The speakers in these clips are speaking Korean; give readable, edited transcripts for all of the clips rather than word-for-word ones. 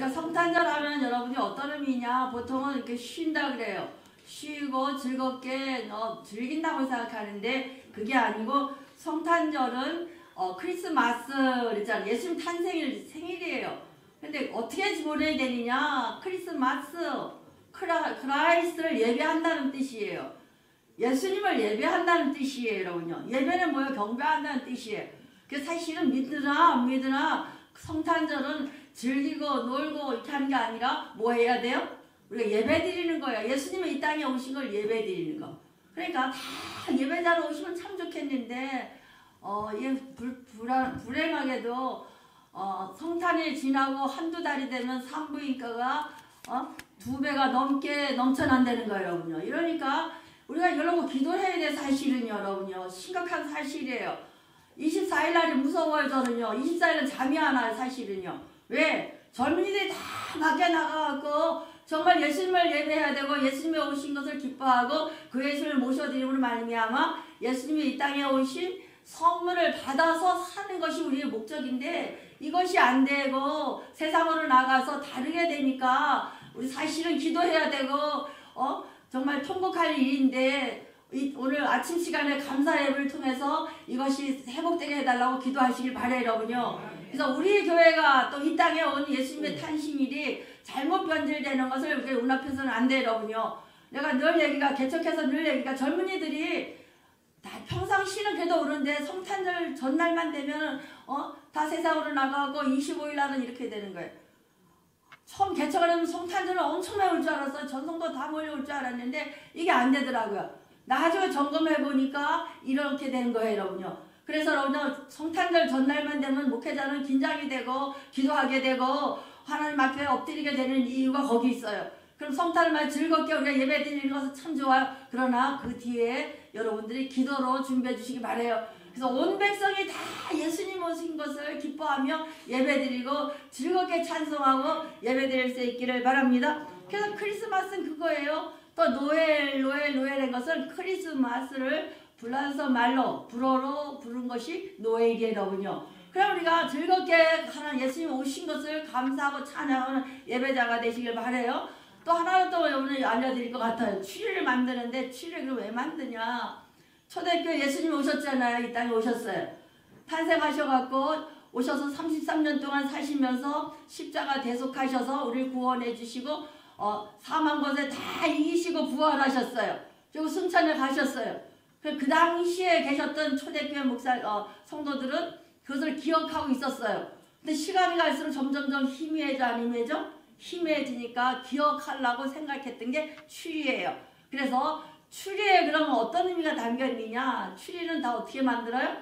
우리가 성탄절 하면 여러분이 어떤 의미냐? 보통은 이렇게 쉰다 그래요. 쉬고 즐겁게 즐긴다고 생각하는데 그게 아니고 성탄절은 크리스마스 그랬잖아요. 예수님 탄생일 생일이에요. 근데 어떻게 보내야 되느냐? 크리스마스 크라이스트를 예배한다는 뜻이에요. 예수님을 예배한다는 뜻이에요, 여러분요. 예배는 뭐예요? 경배한다는 뜻이에요. 그 사실은 믿으나 안 믿으나 성탄절은 즐기고 놀고 이렇게 하는 게 아니라 뭐 해야 돼요? 우리가 예배 드리는 거예요. 예수님이 이 땅에 오신 걸 예배 드리는 거. 그러니까 다 예배자로 오시면 참 좋겠는데 불행하게도 성탄일 지나고 한두 달이 되면 산부인과가 2배가 넘게 넘쳐난다는 거예요, 여러분요. 이러니까 우리가 이런 거 기도해야 돼, 사실은요, 여러분요. 심각한 사실이에요. 24일 날이 무서워요, 저는요. 24일은 잠이 안 와요, 사실은요. 왜? 젊은이들이 다 밖에 나가갖고 정말 예수님을 예배해야 되고 예수님이 오신 것을 기뻐하고 그 예수님을 모셔드림으로 말미암아 예수님이 이 땅에 오신 선물을 받아서 사는 것이 우리의 목적인데 이것이 안 되고 세상으로 나가서 다르게 되니까 우리 사실은 기도해야 되고 정말 통곡할 일인데 오늘 아침 시간에 감사 예배를 통해서 이것이 회복되게 해달라고 기도하시길 바래요, 여러분요. 그래서 우리 교회가 또 이 땅에 온 예수님의 탄신일이 잘못 변질되는 것을 우리 용납해서는 안 돼요, 여러분요. 내가 늘 개척해서 늘 얘기가 젊은이들이 다 평상시는 그래도 오는데 성탄절 전날만 되면 다 세상으로 나가고 25일 날은 이렇게 되는 거예요. 처음 개척을 하면 성탄절은 엄청나게 올 줄 알았어요. 전성도 다 몰려올 줄 알았는데 이게 안 되더라고요. 나중에 점검해 보니까 이렇게 된 거예요, 여러분요. 그래서 여러분 성탄절 전날만 되면 목회자는 긴장이 되고 기도하게 되고 하나님 앞에 엎드리게 되는 이유가 거기 있어요. 그럼 성탄을 즐겁게 우리가 예배 드리는 것은 참 좋아요. 그러나 그 뒤에 여러분들이 기도로 준비해 주시기 바래요. 그래서 온 백성이 다 예수님 오신 것을 기뻐하며 예배 드리고 즐겁게 찬송하고 예배 드릴 수 있기를 바랍니다. 그래서 크리스마스는 그거예요. 또 노엘인 것은 크리스마스를 불란서 말로 불어로 부른 것이 노엘이에요, 여러분요. 그럼 우리가 즐겁게 하나님 예수님 오신 것을 감사하고 찬양하는 예배자가 되시길 바래요. 또 하나는 또 오늘 알려드릴 것 같아요. 추리를 만드는데 추리를 왜 만드냐? 초대교회 예수님 오셨잖아요. 이 땅에 오셨어요. 탄생하셔갖고 오셔서 33년 동안 사시면서 십자가 대속하셔서 우리를 구원해 주시고 사망 것에 다 이기시고 부활하셨어요. 그리고 승천에 가셨어요. 그 당시에 계셨던 초대교회 성도들은 그것을 기억하고 있었어요. 근데 시간이 갈수록 점점점 희미해져 안 희미해져? 희미해지니까 기억하려고 생각했던 게 추리예요. 그래서 추리에 그러면 어떤 의미가 담겨있느냐? 추리는 다 어떻게 만들어요?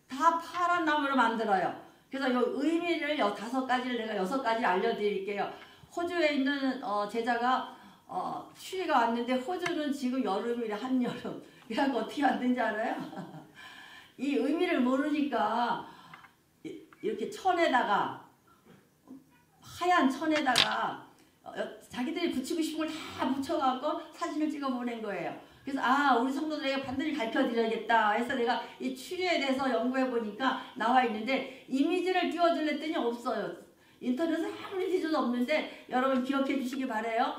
다 파란 나무로 만들어요. 그래서 이 의미를 5가지를 내가 6가지를 알려드릴게요. 호주에 있는 제자가 추위가 왔는데 호주는 지금 여름이래, 한여름. 그래갖고 어떻게 만든지 알아요? 이 의미를 모르니까 이렇게 천에다가 하얀 천에다가 자기들이 붙이고 싶은 걸 다 붙여갖고 사진을 찍어 보낸 거예요. 그래서 우리 성도들에게 반드시 가르쳐드려야겠다 해서 내가 이 추리에 대해서 연구해 보니까 나와 있는데 이미지를 띄워줄랬더니 없어요. 인터넷에 아무리 뒤져도 없는데 여러분 기억해 주시기 바래요.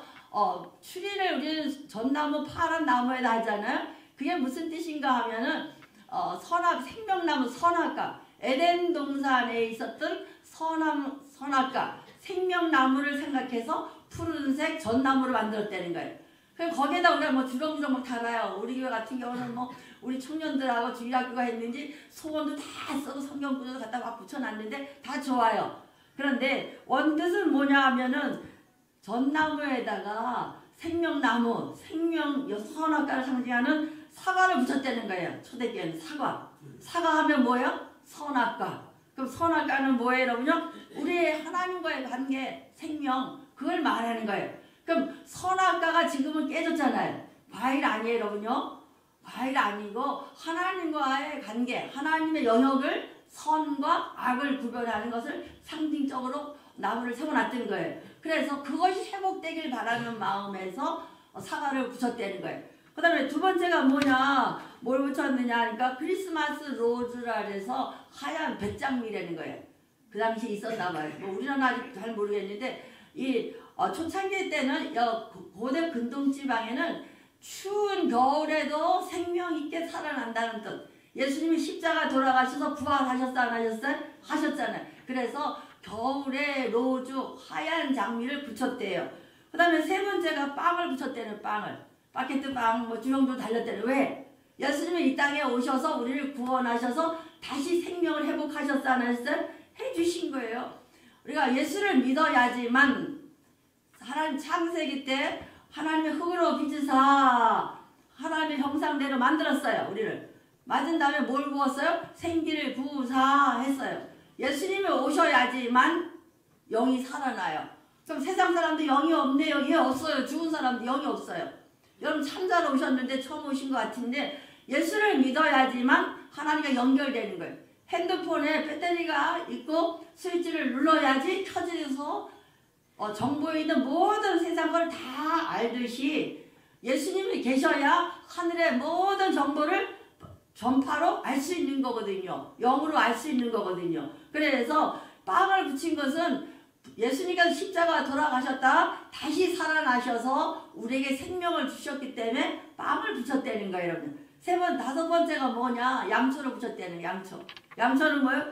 추리를 우리는 전나무 파란 나무에다 하잖아요. 그게 무슨 뜻인가 하면은 생명나무 선악과 에덴 동산에 있었던 선악과 생명나무를 생각해서 푸른색 전나무를 만들었다는 거예요. 그럼 거기에다 우리가 뭐 주렁주렁 막 달아요. 우리 교회 같은 경우는 뭐 우리 청년들하고 주일학교가 했는지 소원도 다 써서 성경 구절도 갖다 막 붙여놨는데 다 좋아요. 그런데 원뜻은 뭐냐 하면은 전나무에다가 생명나무, 선악과를 상징하는 사과를 붙였다는 거예요. 초대교회는 사과. 사과하면 뭐예요? 선악과. 그럼 선악과는 뭐예요, 여러분요? 우리의 하나님과의 관계, 생명, 그걸 말하는 거예요. 그럼 선악과가 지금은 깨졌잖아요. 과일 아니에요, 여러분요? 과일 아니고 하나님과의 관계, 하나님의 영역을 선과 악을 구별하는 것을 상징적으로 나무를 세워놨다는 거예요. 그래서 그것이 회복되길 바라는 마음에서 사과를 붙였다는 거예요. 그 다음에 두 번째가 뭐냐, 뭘 붙였느냐 하니까 크리스마스 로즈라 해서 하얀 배짱미라는 거예요. 그 당시 있었나 봐요. 뭐 우리나라 아직 잘 모르겠는데 초창기 때는 고대 근동 지방에는 추운 겨울에도 생명 있게 살아난다는 뜻. 예수님이 십자가 돌아가셔서 부활하셨어 안 하셨어요? 하셨잖아요. 그래서 겨울에 로주 하얀 장미를 붙였대요. 그 다음에 세 번째가 빵을 붙였대는 빵을. 바게트 빵, 주렁주렁 달렸대는. 왜? 예수님이 이 땅에 오셔서 우리를 구원하셔서 다시 생명을 회복하셨어 안 하셨어요? 해주신 거예요. 우리가 예수를 믿어야지만 하나님 창세기 때 하나님의 흙으로 빚으사 하나님의 형상대로 만들었어요. 우리를. 맞은 다음에 뭘 부었어요? 생기를 부사했어요. 예수님이 오셔야지만 영이 살아나요. 그럼 세상 사람도 영이 없네요. 예, 없어요. 죽은 사람도 영이 없어요. 여러분 참자로 오셨는데 처음 오신 것 같은데 예수를 믿어야지만 하나님과 연결되는 거예요. 핸드폰에 배터리가 있고 스위치를 눌러야지 켜져서 정보에 있는 모든 세상 걸 다 알듯이 예수님이 계셔야 하늘의 모든 정보를 전파로 알 수 있는 거거든요. 영으로 알 수 있는 거거든요. 그래서 빵을 붙인 것은 예수님께서 십자가 돌아가셨다 다시 살아나셔서 우리에게 생명을 주셨기 때문에 빵을 붙였다는 거예요. 여러분. 다섯 번째가 뭐냐? 양초를 붙였다는 거예요. 양초는 뭐예요?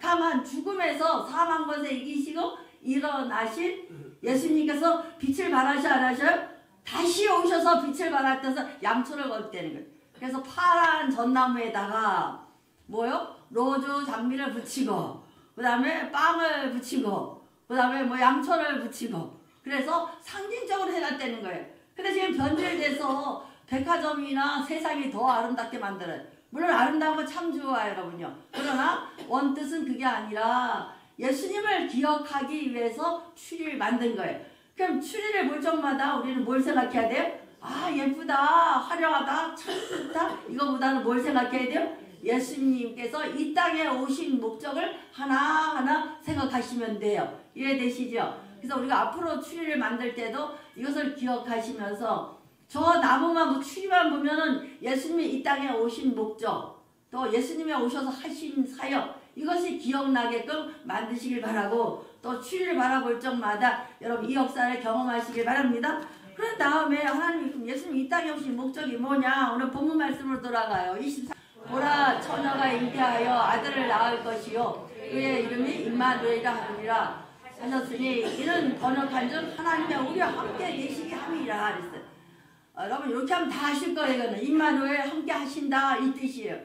캄캄한 죽음에서 사망 것에 이기시고 일어나신 예수님께서 빛을 발하셔 안 하셔요? 다시 오셔서 빛을 발하셔서 양초를 걸었다는 거예요. 그래서 파란 전나무에다가 뭐요? 로즈 장미를 붙이고 그 다음에 빵을 붙이고 그 다음에 양초를 붙이고 그래서 상징적으로 해놨다는 거예요. 근데 지금 변질돼서 백화점이나 세상이 더 아름답게 만들어요. 물론 아름다운 거 참 좋아요, 여러분요. 그러나 원뜻은 그게 아니라 예수님을 기억하기 위해서 추리를 만든 거예요. 그럼 추리를 볼 적마다 우리는 뭘 생각해야 돼요? 아, 예쁘다, 화려하다, 참 좋다. 이거보다는 뭘 생각해야 돼요? 예수님께서 이 땅에 오신 목적을 하나하나 생각하시면 돼요. 이해되시죠? 그래서 우리가 앞으로 추리를 만들 때도 이것을 기억하시면서 저 나무만 추리만 보면은 예수님이 이 땅에 오신 목적 또 예수님이 오셔서 하신 사역 이것이 기억나게끔 만드시길 바라고 또 추리를 바라볼 적마다 여러분 이 역사를 경험하시길 바랍니다. 그런 다음에 하나님 예수님 이 땅에 오신 목적이 뭐냐? 오늘 본문 말씀으로 돌아가요. 24 보라 처녀가 잉태하여 아들을 낳을 것이요 그의 이름이 임마누엘이라 하리라 하셨으니 이는 번역한 즉 하나님의 우리와 함께 계시게 함이라 그랬어요. 여러분 이렇게 하면 다 아실 거예요. 이거는 임마누엘 함께 하신다 이 뜻이에요.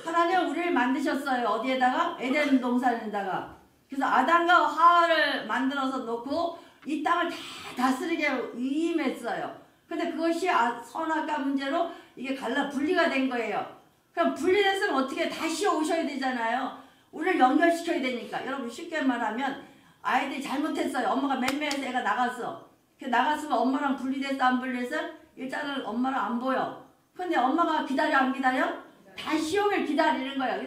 하나님 우리를 만드셨어요. 어디에다가? 에덴 동산에다가. 그래서 아담과 하와를 만들어서 놓고 이 땅을 다 다스리게 위임했어요. 근데 그것이 선악과 문제로 이게 분리가 된 거예요. 그럼 분리됐으면 어떻게 다시 오셔야 되잖아요. 우리를 연결시켜야 되니까. 여러분 쉽게 말하면 아이들이 잘못했어요. 엄마가 맴매해서 애가 나갔어. 나갔으면 엄마랑 분리됐어 안 분리됐어? 일단은 엄마랑 안 보여. 근데 엄마가 기다려 안 기다려? 다시 오길 기다리는 거야.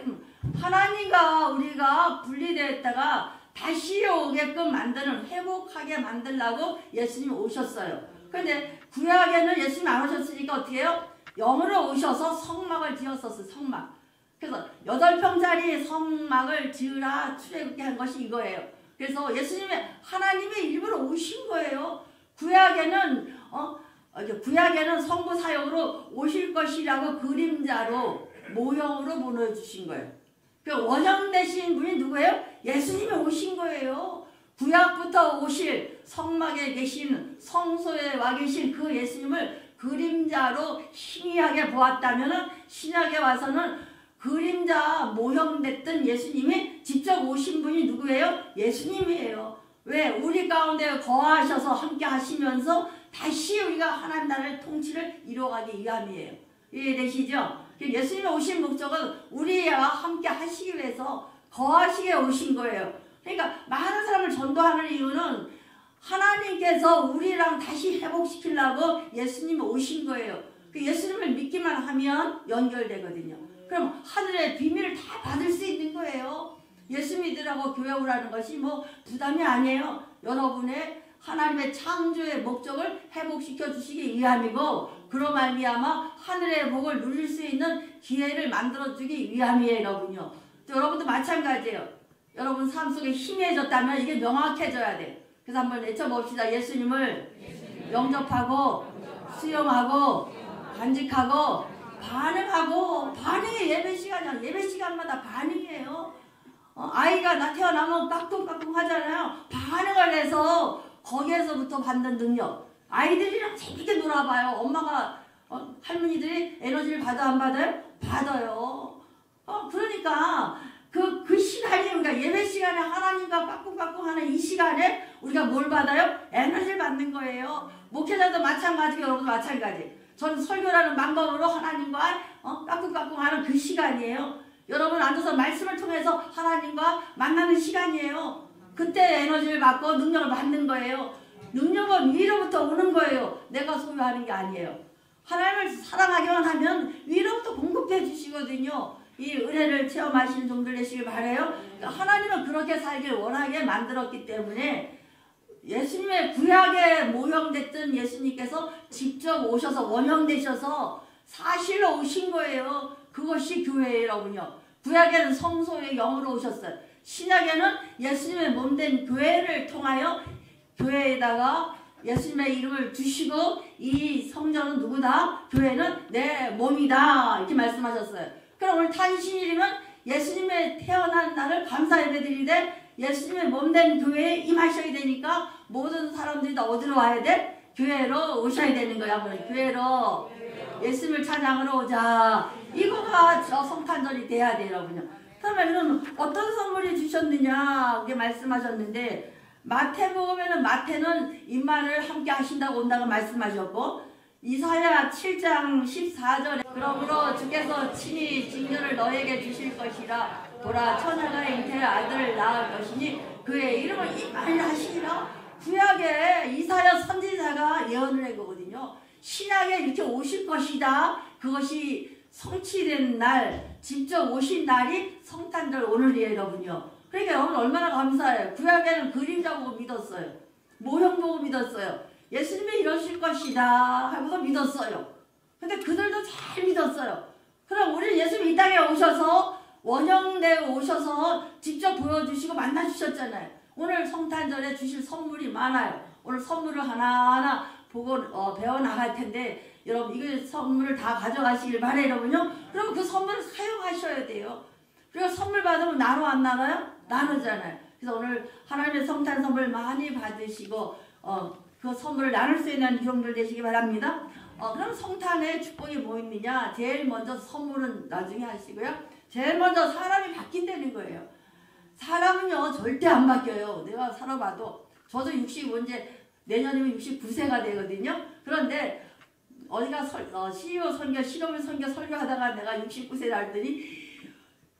하나님과 우리가 분리되었다가 다시 오게끔 만드는 회복하게 만들라고 예수님이 오셨어요. 그런데 구약에는 예수님이 안 오셨으니까 어떻게 해요? 영으로 오셔서 성막을 지었었어요. 성막. 그래서 8평짜리 성막을 지으라 출애굽게 한 것이 이거예요. 그래서 예수님의 하나님의 일부러 오신 거예요. 구약에는 성부 사역으로 오실 것이라고 그림자로 모형으로 보내주신 거예요. 그 원형 되신 분이 누구예요? 예수님이 오신 거예요. 구약부터 오실 성막에 계신 성소에 와 계신 그 예수님을 그림자로 희미하게 보았다면 신약에 와서는 그림자 모형됐던 예수님이 직접 오신 분이 누구예요? 예수님이에요. 왜? 우리 가운데 거하셔서 함께 하시면서 다시 우리가 하나님 나라의 통치를 이루어가기 위함이에요. 이해되시죠? 예수님이 오신 목적은 우리와 함께 하시기 위해서 거하시게 오신 거예요. 그러니까 많은 사람을 전도하는 이유는 하나님께서 우리랑 다시 회복시키려고 예수님이 오신 거예요. 예수님을 믿기만 하면 연결되거든요. 그럼 하늘의 비밀을 다 받을 수 있는 거예요. 예수 믿으라고 교회 오라는 것이 부담이 아니에요. 여러분의 하나님의 창조의 목적을 회복시켜 주시기 위함이고 그로 말미암아 하늘의 복을 누릴 수 있는 기회를 만들어 주기 위함이에요. 여러분요. 또 여러분도 마찬가지예요. 여러분 삶 속에 희미해졌다면 이게 명확해져야 돼. 그래서 한번 외쳐봅시다. 예수님을 영접하고 수용하고 간직하고 반응하고. 반응이 예배 시간이야. 예배 시간마다 반응이에요. 아이가 나 태어나면 까꿍까꿍 하잖아요. 반응을 해서 거기에서부터 받는 능력. 아이들이랑 재밌게 놀아봐요. 엄마가 할머니들이 에너지를 받아 안 받아요? 받아요. 그러니까 그 시간이 우리가 예배 시간에 하나님과 까꿍까꿍 하는 이 시간에 우리가 뭘 받아요? 에너지를 받는 거예요. 목회자도 마찬가지고 여러분도 마찬가지. 전 설교라는 방법으로 하나님과 까꿍까꿍 하는 그 시간이에요. 여러분 앉아서 말씀을 통해서 하나님과 만나는 시간이에요. 그때 에너지를 받고 능력을 받는 거예요. 능력은 위로부터 오는 거예요. 내가 소유하는 게 아니에요. 하나님을 사랑하기만 하면 위로부터 공급해 주시거든요. 이 은혜를 체험하시는 종들 되시길 바라요. 하나님은 그렇게 살길 원하게 만들었기 때문에 예수님의 구약에 모형됐던 예수님께서 직접 오셔서 원형되셔서 사실로 오신 거예요. 그것이 교회라군요. 구약에는 성소의 영으로 오셨어요. 신약에는 예수님의 몸된 교회를 통하여 교회에다가 예수님의 이름을 주시고 이 성전은 누구다? 교회는 내 몸이다. 이렇게 말씀하셨어요. 그럼 오늘 탄신일이면 예수님의 태어난 날을 감사 예배드리되 예수님의 몸된 교회에 임하셔야 되니까 모든 사람들이 다 어디로 와야 돼? 교회로 오셔야 되는 거야. 교회로 예수님을 찬양으로 오자. 이거가 저 성탄절이 돼야 돼요, 여러분요. 그러면 어떤 선물이 주셨느냐 그렇게 말씀하셨는데 마태복음에는 마태는 임마를 함께 하신다고 온다고 말씀하셨고 이사야 7장 14절에 그러므로 주께서 친히 징조를 너에게 주실 것이라 보라 처녀가 잉태의 아들을 낳을 것이니 그의 이름을 임마를 하시리라. 구약에 이사야 선지자가 예언을 한 거거든요. 신약에 이렇게 오실 것이다. 그것이 성취된 날 직접 오신 날이 성탄절 오늘이에요, 여러분요. 그러니까 여러분 얼마나 감사해요. 구약에는 그림자 보고 믿었어요. 모형 보고 믿었어요. 예수님이 이러실 것이다 하고서 믿었어요. 근데 그들도 잘 믿었어요. 그럼 우리 예수님 이 땅에 오셔서 원형되어 오셔서 직접 보여주시고 만나주셨잖아요. 오늘 성탄절에 주실 선물이 많아요. 오늘 선물을 하나하나 보고 배워나갈 텐데 여러분 이거 선물을 다 가져가시길 바래요, 여러분요. 그럼 그 선물을 사용하셔야 돼요. 그리고 선물 받으면 나눠 안 나눠요? 나누잖아요. 그래서 오늘 하나님의 성탄 선물 많이 받으시고 그 선물을 나눌 수 있는 종들 되시기 바랍니다. 그럼 성탄의 축복이 뭐 있느냐? 제일 먼저 선물은 나중에 하시고요. 제일 먼저 사람이 바뀐다는 거예요. 사람은요 절대 안 바뀌어요. 내가 살아봐도 저도 65 내년이면 69세가 되거든요. 그런데 어디가 CEO 선교, 실업을 선교 설교하다가 내가 69세 날더니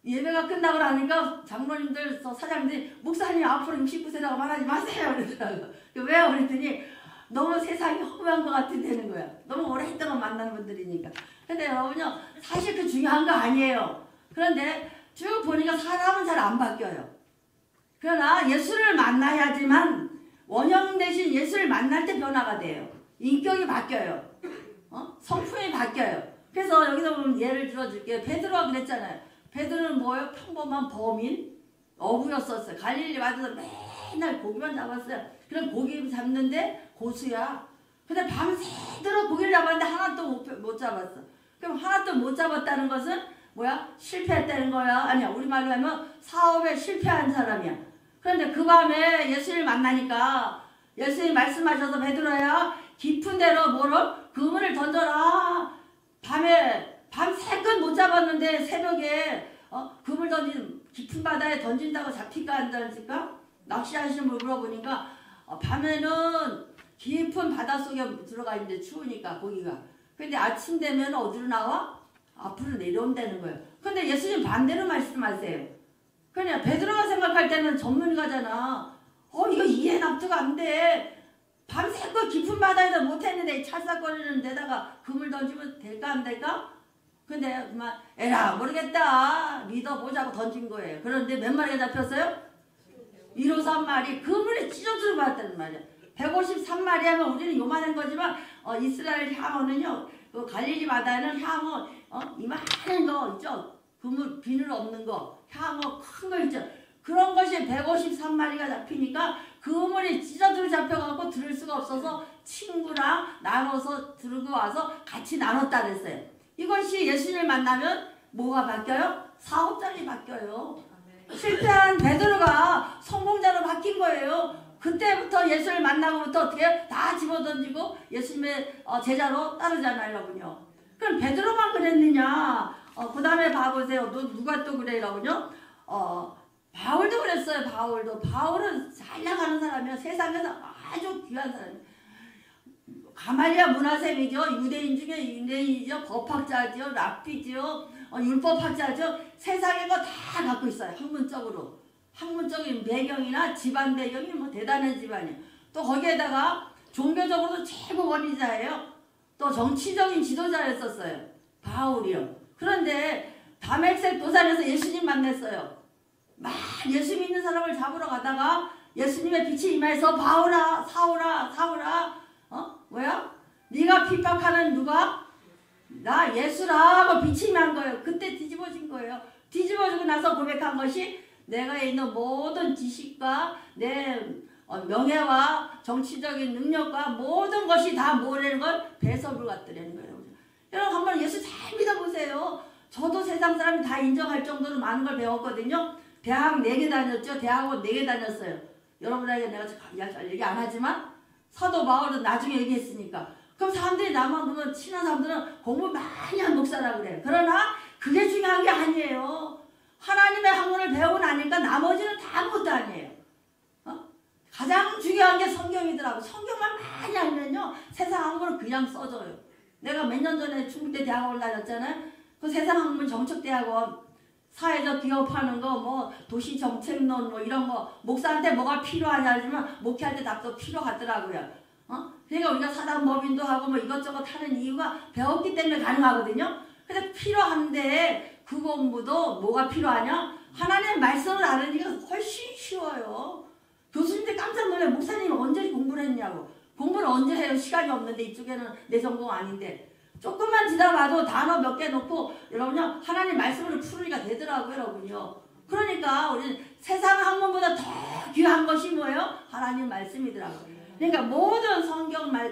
예배가 끝나고 나니까 장로님들, 사장님들이 목사님 앞으로 69세라고 말하지 마세요 그러더라고요. 왜요? 그랬더니 너무 세상이 허무한 것 같은 거야. 너무 오랫동안 만나는 분들이니까. 근데 여러분요 사실 그 중요한 거 아니에요. 그런데 쭉 보니까 사람은 잘 안 바뀌어요. 그러나 예수를 만나야지만 원형 대신 예수를 만날 때 변화가 돼요. 인격이 바뀌어요. 성품이 바뀌어요. 그래서 여기서 보면 예를 들어줄게요. 베드로가 그랬잖아요. 베드로는 뭐예요? 평범한 범인? 어부였었어요. 갈릴리 와서 맨날 고기만 잡았어요. 그럼 고기 잡는데 고수야. 근데 밤새도록 고기를 잡았는데 하나도 못 잡았어. 그럼 하나도 못 잡았다는 것은 뭐야? 실패했다는 거야? 아니야. 우리말로 하면 사업에 실패한 사람이야. 그런데 그 밤에 예수를 만나니까 예수님이 말씀하셔서 베드로야 깊은 데로 뭐를? 그물을 던져라. 밤새껏 못 잡았는데 새벽에 그물 깊은 바다에 던진다고 잡힐까 안 잡힐까? 낚시하시는 분 물어보니까 밤에는 깊은 바닷속에 들어가 있는데 추우니까 고기가. 근데 아침 되면 어디로 나와? 앞으로 내려온다는 거예요. 근데 예수님 반대로 말씀하세요. 그냥 베드로가 생각할 때는 전문가잖아. 이거 이해 납득 안 돼. 밤새껏 깊은 바다에서 못했는데 찰싹거리는 데다가 그물 던지면 될까 안 될까? 근데 그만 에라 모르겠다 믿어보자고 던진 거예요. 그런데 몇 마리가 잡혔어요? 153마리. 그물에 찢어져 봤다는 말이야. 153마리 하면 우리는 요만한 거지만 이스라엘 향어는요 그 갈릴리 바다에는 향어 이만한 거 있죠. 비늘 없는 거 향어 큰 거 있죠. 그런 것이 153마리가 잡히니까 그 우물이 찢어들 잡혀갖고 들을 수가 없어서 친구랑 나눠서 들고 와서 같이 나눴다 그랬어요. 이것이 예수님을 만나면 뭐가 바뀌어요? 사업자리 바뀌어요. 실패한 베드로가 성공자로 바뀐 거예요. 그때부터 예수를 만나고부터 어떻게 다 집어던지고 예수님의 제자로 따르잖아요, 여러분요. 그럼 베드로만 그랬느냐? 그 다음에 봐보세요. 누가 또 그래, 여러분요? 바울도 그랬어요, 바울도. 바울은 잘 나가는 사람이야. 세상에서 아주 귀한 사람이야. 가말리아 문화생이죠. 유대인 중에 유대인이죠. 법학자죠. 랍비죠. 율법학자죠. 세상에 거 다 갖고 있어요. 학문적으로. 학문적인 배경이나 집안 배경이 뭐 대단한 집안이에요. 또 거기에다가 종교적으로도 최고 권위자예요. 또 정치적인 지도자였었어요. 바울이요. 그런데 다메섹 도산에서 예수님 만났어요. 막 예수 믿는 사람을 잡으러 가다가 예수님의 빛이 임하여서 바울아, 사울아, 사울아, 뭐야? 네가 핍박하는 누가? 나 예수라고 빛이 임한 거예요. 그때 뒤집어진 거예요. 뒤집어지고 나서 고백한 것이 내가 있는 모든 지식과 내 명예와 정치적인 능력과 모든 것이 다 뭐라는 걸 배설을 갖더라는 거예요. 여러분 한번 예수 잘 믿어보세요. 저도 세상 사람이 다 인정할 정도로 많은 걸 배웠거든요. 대학 4개 다녔죠. 대학원 4개 다녔어요. 여러분에게 내가 얘기 안 하지만 사도 바울은 나중에 얘기했으니까. 그럼 사람들이 나만 보면 친한 사람들은 공부 많이 한 목사라 그래요. 그러나 그게 중요한 게 아니에요. 하나님의 학문을 배우고 나니까 나머지는 다 아무것도 아니에요. 가장 중요한 게 성경이더라고. 성경만 많이 알면요. 세상 학문은 그냥 써져요. 내가 몇 년 전에 중국대 대학원 다녔잖아요. 그 세상 학문 정책대학원 사회적 기업하는 거, 뭐 도시정책론 뭐 이런 거 목사한테 뭐가 필요하냐 하지만 목회할 때 답도 필요 같더라고요. 그러니까 우리가 사단법인도 하고 뭐 이것저것 하는 이유가 배웠기 때문에 가능하거든요. 근데 필요한데 그 공부도 뭐가 필요하냐? 하나님의 말씀을 알으니까 훨씬 쉬워요. 교수님들 깜짝 놀래. 목사님 언제 공부를 했냐고. 공부를 언제 해요? 시간이 없는데 이쪽에는 내 전공 아닌데. 조금만 지나봐도 단어 몇 개 놓고 여러분요 하나님 말씀으로 풀으니까 되더라고요, 여러분요. 그러니까 우리 세상 학문보다 더 귀한 것이 뭐예요? 하나님 말씀이더라고요. 그러니까 모든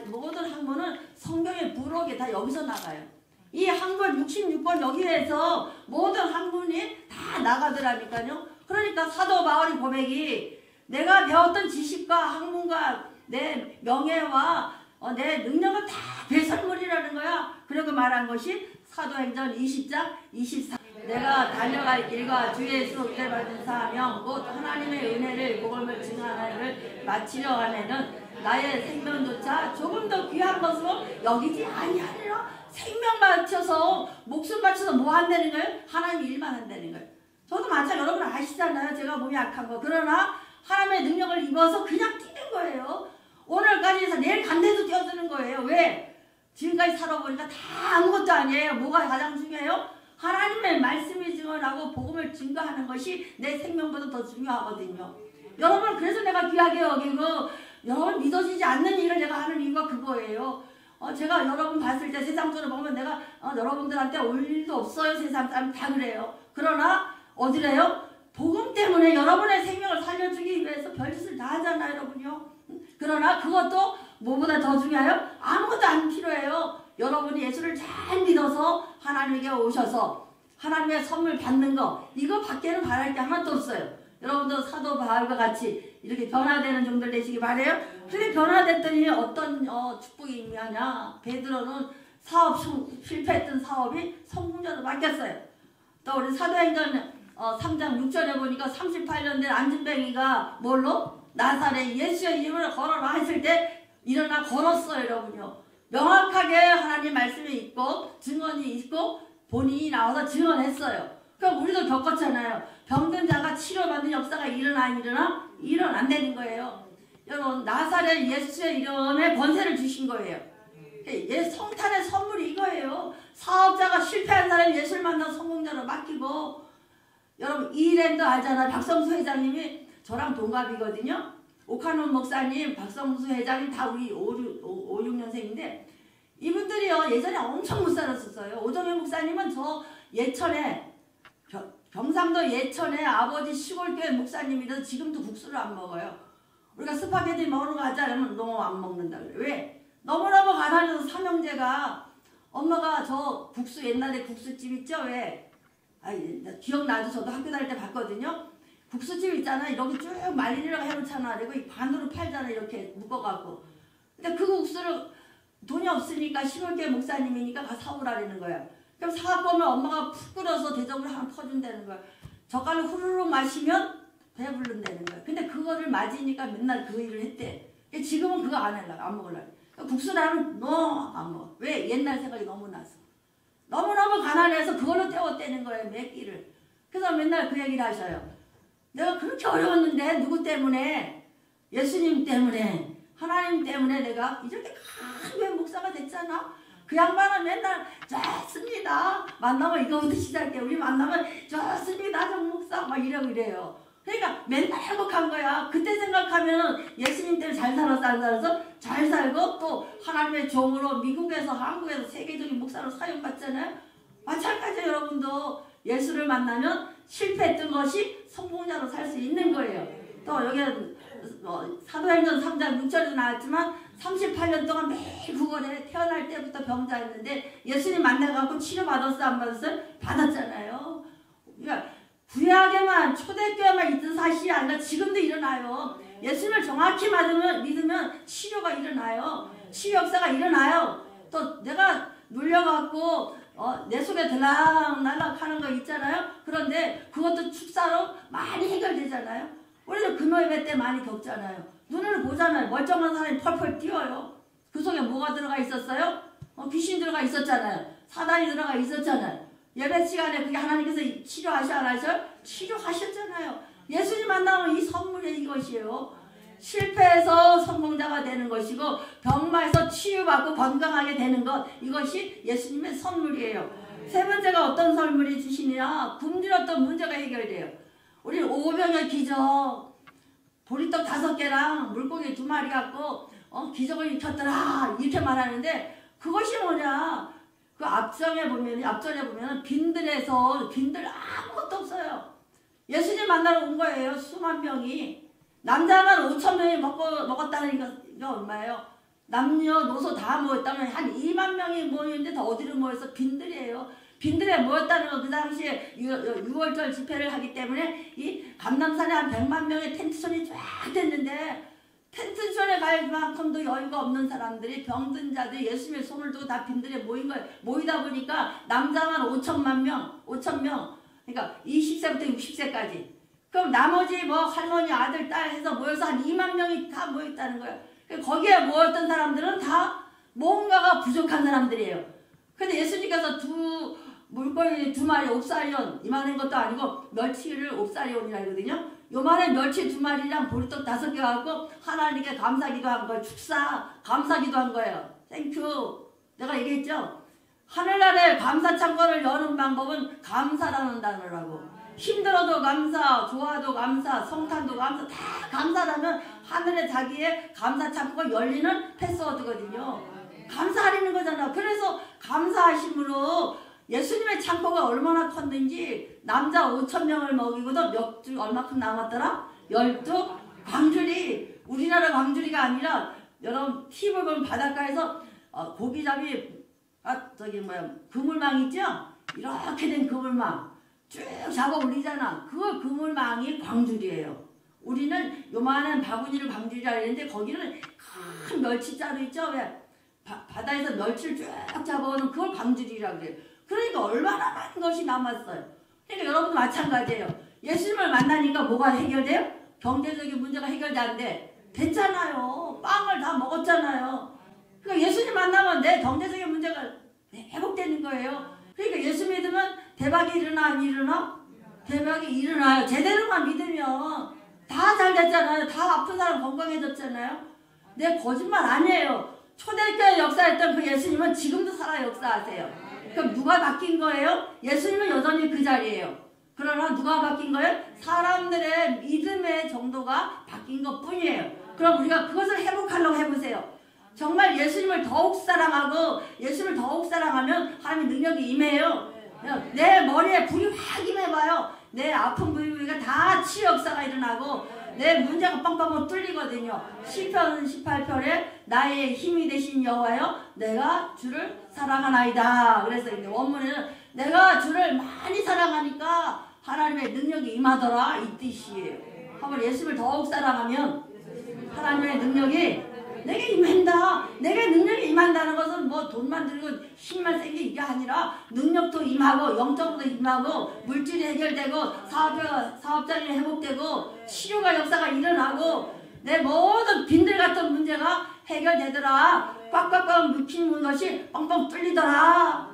모든 학문은 성경의 부록에 다 여기서 나가요. 이 학문 66권 여기에서 모든 학문이 다 나가더라니까요. 그러니까 사도 바울의 고백이 내가 배웠던 지식과 학문과 내 명예와 내 능력은 다 배설물이라는 거야. 그러고 말한 것이 사도행전 20장 24. 내가 달려갈 길과 주의 수록대 받은 사명 곧 하나님의 은혜를 복음을 증언하기를 마치려 하면은 나의 생명조차 조금 더 귀한 것으로 여기지 아니하리라. 생명 바쳐서 목숨 바쳐서 뭐 한다는 거예요? 하나님 일만 한다는 거예요. 저도 마찬가지. 여러분 아시잖아요. 제가 몸이 약한 거. 그러나 하나님의 능력을 입어서 그냥 뛰는 거예요. 오늘까지 해서 내일 간대도 뛰어드는 거예요. 왜? 지금까지 살아보니까 다 아무것도 아니에요. 뭐가 가장 중요해요? 하나님의 말씀이 증언하고 복음을 증거하는 것이 내 생명보다 더 중요하거든요. 여러분 그래서 내가 귀하게 여기고 여러분 믿어지지 않는 일을 내가 하는 이유가 그거예요. 제가 여러분 봤을 때 세상적으로 보면 내가 여러분들한테 올 일도 없어요. 세상 사람 다 그래요. 그러나 어디래요? 복음 때문에 여러분의 생명을 살려주기 위해서 별짓을 다 하잖아요, 여러분요. 그러나 그것도 뭐보다 더 중요해요? 아무것도 안 필요해요. 여러분이 예수를 잘 믿어서 하나님에게 오셔서 하나님의 선물 받는 거 이거 밖에는 바랄 게 하나도 없어요. 여러분도 사도 바울과 같이 이렇게 변화되는 종들 되시기 바래요. 그렇게 변화됐더니 어떤 축복이 있냐냐. 베드로는 실패했던 사업이 성공자로 바뀌었어요. 또 우리 사도행전 3장 6절에 보니까 38년 된 안진뱅이가 뭘로? 나사렛 예수의 이름을 걸어라 했을 때 일어나 걸었어요, 여러분요. 명확하게 하나님 말씀이 있고 증언이 있고 본인이 나와서 증언했어요. 그럼 우리도 겪었잖아요. 병든 자가 치료받는 역사가 일어난다는 거예요. 여러분 나사렛 예수의 이름에 권세를 주신 거예요. 성탄의 선물이 이거예요. 사업자가 실패한 사람이 예수를 만나 성공자로 맡기고. 여러분 이랜드 알잖아요. 박성수 회장님이 저랑 동갑이거든요. 오카논 목사님, 박성수 회장님 다 우리 5, 6년생인데 이분들이요 예전에 엄청 못 살았었어요. 오정현 목사님은 저 예천에 경상도 예천에 아버지 시골교회 목사님이라서 지금도 국수를 안 먹어요. 우리가 스파게티 먹으러 가자 그러면 너무 안 먹는다 그래. 왜? 너무너무 가난해서 삼형제가 엄마가 저 국수 옛날에 국수집 있죠? 왜? 아이 기억나죠? 저도 학교 다닐 때 봤거든요. 국수집 있잖아. 이렇게 쭉 말리려고 해놓잖아. 그리고 반으로 팔잖아. 이렇게 묶어갖고. 근데 그 국수를 돈이 없으니까 시골교회 목사님이니까 가 사오라는 거야. 그럼 사갖고 오면 엄마가 푹 끓여서 대접을 하나 퍼준다는 거야. 젓갈로 후루룩 마시면 배부른다는 거야. 근데 그거를 맞으니까 맨날 그 일을 했대. 지금은 그거 안 하려고 안 먹으려고. 국수라면 너무 안 먹어. 왜? 옛날 생각이 너무 나서. 너무너무 가난해서 그걸로 때웠다는 거예요. 몇 끼를. 그래서 맨날 그 얘기를 하셔요. 내가 그렇게 어려웠는데 누구 때문에? 예수님 때문에, 하나님 때문에 내가 이렇게 큰 목사가 됐잖아. 그 양반은 맨날 좋습니다. 만나면 이거부터 시작해. 우리 만나면 좋습니다. 정 목사 막 이래요. 그러니까 맨날 행복한 거야. 그때 생각하면 예수님 때문에 잘 살았어 안 살아서 잘 살고 또 하나님의 종으로 미국에서 한국에서 세계적인 목사로 사용받잖아요. 마찬가지로 여러분도 예수를 만나면 실패했던 것이 성공자로 살 수 있는 거예요. 또 여기는 사도행전 3장 6절에도 나왔지만 38년 동안 매일 구걸해. 태어날 때부터 병자였는데 예수님 만나갖고 치료받았어 안 받았어요? 받았잖아요. 그러니까 구약에만 초대교회만 있던 사실이 아니라 지금도 일어나요. 예수님을 정확히 믿으면 치료가 일어나요. 치유 역사가 일어나요. 또 내가 눌려갖고 내 속에 들락날락 하는 거 있잖아요. 그런데 그것도 축사로 많이 해결되잖아요. 우리도 금요일 때 많이 겪잖아요. 눈을 보잖아요. 멀쩡한 사람이 펄펄 뛰어요. 그 속에 뭐가 들어가 있었어요? 귀신 들어가 있었잖아요. 사단이 들어가 있었잖아요. 예배 시간에 그게 하나님께서 치료하셔 안 하셔? 치료하셨잖아요. 예수님 만나면 이 선물이 이것이에요. 실패해서 성공자가 되는 것이고 병마에서 치유받고 건강하게 되는 것, 이것이 예수님의 선물이에요. 세 번째가 어떤 선물이 주시냐? 굶주렸던 문제가 해결돼요. 우리 5병의 기적, 보리떡 5개랑 물고기 2마리 갖고 기적을 일으켰더라 이렇게 말하는데 그것이 뭐냐? 그 앞절에 보면 빈들 아무것도 없어요. 예수님 만나러 온 거예요. 수만 명이. 남자만 5,000명이 먹었다는 게 얼마예요? 남녀노소 다 모였다면 한 2만 명이 모이는데 다 어디로 모여서 빈들이에요. 빈들에 모였다는 건 그 당시에 6월절 집회를 하기 때문에 이 감남산에 한 100만 명의 텐트촌이 쫙 됐는데 텐트촌에 갈 만큼도 여유가 없는 사람들이 병든 자들이 예수님의 손을 두고 다 빈들에 모인 거예요. 모이다 보니까 남자만 5천만 명, 5천 명. 그러니까 20세부터 60세까지. 그럼 나머지 뭐 할머니, 아들, 딸 해서 모여서 한 2만 명이 다 모였다는 거예요. 거기에 모였던 사람들은 다 뭔가가 부족한 사람들이에요. 근데 예수님께서 물고기 2마리 옵사리온, 이만한 것도 아니고 멸치를 옵사리온이라 하거든요. 요만한 멸치 2마리랑 보리떡 5개 갖고 하나님께 감사기도 한 거예요. 감사기도 한 거예요. 땡큐. 내가 얘기했죠? 하늘나라에 감사 창고를 여는 방법은 감사라는 단어라고. 힘들어도 감사, 좋아도 감사, 성탄도 감사, 다 감사라면 하늘에 자기의 감사 창고가 열리는 패스워드거든요. 감사하려는 거잖아. 그래서 감사하심으로 예수님의 창고가 얼마나 컸는지 남자 5,000명을 먹이고도 몇 줄 얼마큼 남았더라? 12 광주리. 우리나라 광주리가 아니라 여러분 팁을 보면 바닷가에서 고기잡이 그물망 있죠? 이렇게 된 그물망 쭉 잡아 올리잖아. 그 그물망이 광주리예요. 우리는 요만한 바구니를 광주리라 했는데 거기는 큰 멸치자루 있죠? 왜? 바다에서 멸치를 쭉 잡아오는 그걸 광주리라 그래요. 그러니까 얼마나 많은 것이 남았어요. 그러니까 여러분도 마찬가지예요. 예수님을 만나니까 뭐가 해결돼요? 경제적인 문제가 해결되는데 됐잖아요. 빵을 다 먹었잖아요. 그러니까 예수님 만나면 내 경제적인 문제가 회복되는 거예요. 그러니까 예수 믿으면 대박이 일어나 안 일어나? 대박이 일어나요. 제대로만 믿으면 다 잘 됐잖아요. 다 아픈 사람 건강해졌잖아요. 내 거짓말 아니에요. 초대교회 역사했던 그 예수님은 지금도 살아 역사하세요. 그럼 누가 바뀐 거예요? 예수님은 여전히 그 자리예요. 그러나 누가 바뀐 거예요? 사람들의 믿음의 정도가 바뀐 것 뿐이에요. 그럼 우리가 그것을 회복하려고 해보세요. 정말 예수님을 더욱 사랑하고 예수님을 더욱 사랑하면 하나님의 능력이 임해요. 내 머리에 불이 확 임해봐요. 내 아픈 부위가 다 치유 역사가 일어나고 내 문제가 빵빵 뚫리거든요. 시편 18편에 나의 힘이 되신 여호와여 내가 주를 사랑하나이다. 그래서 원문에는 내가 주를 많이 사랑하니까 하나님의 능력이 임하더라 이 뜻이에요. 한번 예수를 더욱 사랑하면 하나님의 능력이 내게 임한다. 내게 능력이 임한다는 것은 뭐 돈만 들고 힘만 생기 이게 아니라 능력도 임하고 영적으로도 임하고 물질이 해결되고 사업장이 회복되고 치료가 역사가 일어나고 내 모든 빈들 같은 문제가 해결되더라. 꽉꽉꽉 묶인 것이 뻥뻥 뚫리더라.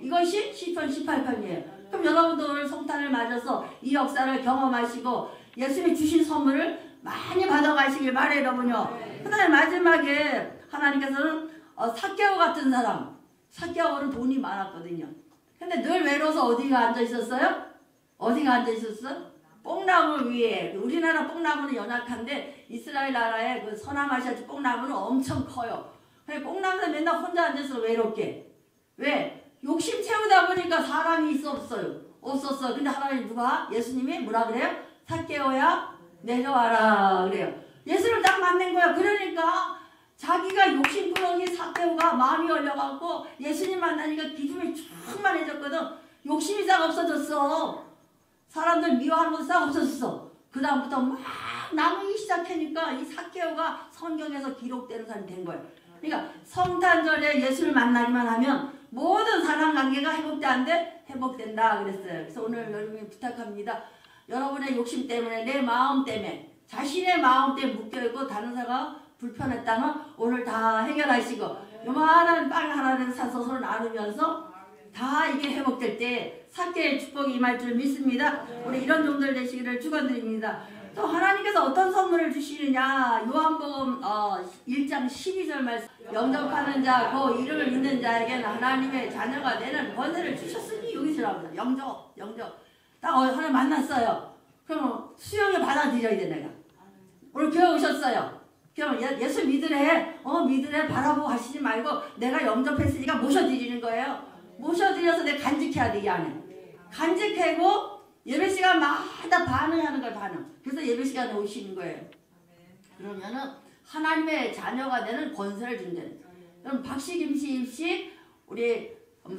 이것이 시편 18편이에요. 그럼 여러분도 오늘 성탄을 맞아서 이 역사를 경험하시고 예수님이 주신 선물을 많이 받아가시길 바래요, 여러분요. 그 다음에 마지막에 하나님께서는 삭개오 같은 사람, 삭개오는 돈이 많았거든요. 근데 늘 외로워서 어디가 앉아 있었어요? 어디가 앉아 있었어? 뽕나무 위에. 우리나라 뽕나무는 연약한데 이스라엘 나라의 그 서남아시아 뽕나무는 엄청 커요. 그래 뽕나무에 맨날 혼자 앉아서 외롭게. 왜? 욕심 채우다 보니까 사람이 없었어요. 근데 하나님 누가? 예수님이 뭐라 그래요? 삭개오야 내려와라 그래요. 예수를 딱 만난 거야. 그러니까 자기가 욕심꾸러기 삭개오가 마음이 열려갖고 예수님 만나니까 기쁨이 충만해졌거든. 욕심이 싹 없어졌어. 사람들 미워하는 것도 싹 없어졌어. 그 다음부터 막 나누기 시작하니까 이 삭개오가 성경에서 기록되는 사람이 된 거예요. 그러니까 성탄절에 예수를 만나기만 하면 모든 사람관계가 회복되는데 회복된다 그랬어요. 그래서 오늘 여러분이 부탁합니다. 여러분의 욕심 때문에 내 마음 때문에 자신의 마음 때문에 묶여있고 다른 사람과 불편했다면 오늘 다 해결하시고 요만한 빵 하나를 사서 서로 나누면서 다 이게 회복될 때 삭개의 축복이 임할 줄 믿습니다. 우리 이런 종들 되시기를 축원드립니다. 또 하나님께서 어떤 선물을 주시느냐. 요한복음 1장 12절 말씀. 영접하는 자, 그 이름을 믿는 자에게는 하나님의 자녀가 되는 권세를 주셨으니 여기서랍니다. 영접. 딱 하나 만났어요. 그럼 수용을 받아들여야 돼 내가. 오늘 교회 오셨어요. 그럼 예수 믿으래. 믿으래 바라보고 가시지 말고 내가 영접했으니까 모셔드리는 거예요. 모셔드려서 내가 간직해야 돼 이 안에. 간직하고 예배 시간마다 반응하는 걸 반응. 그래서 예배 시간에 오시는 거예요. 그러면은 하나님의 자녀가 되는 권세를 준대. 그럼 박씨, 김씨, 입씨, 우리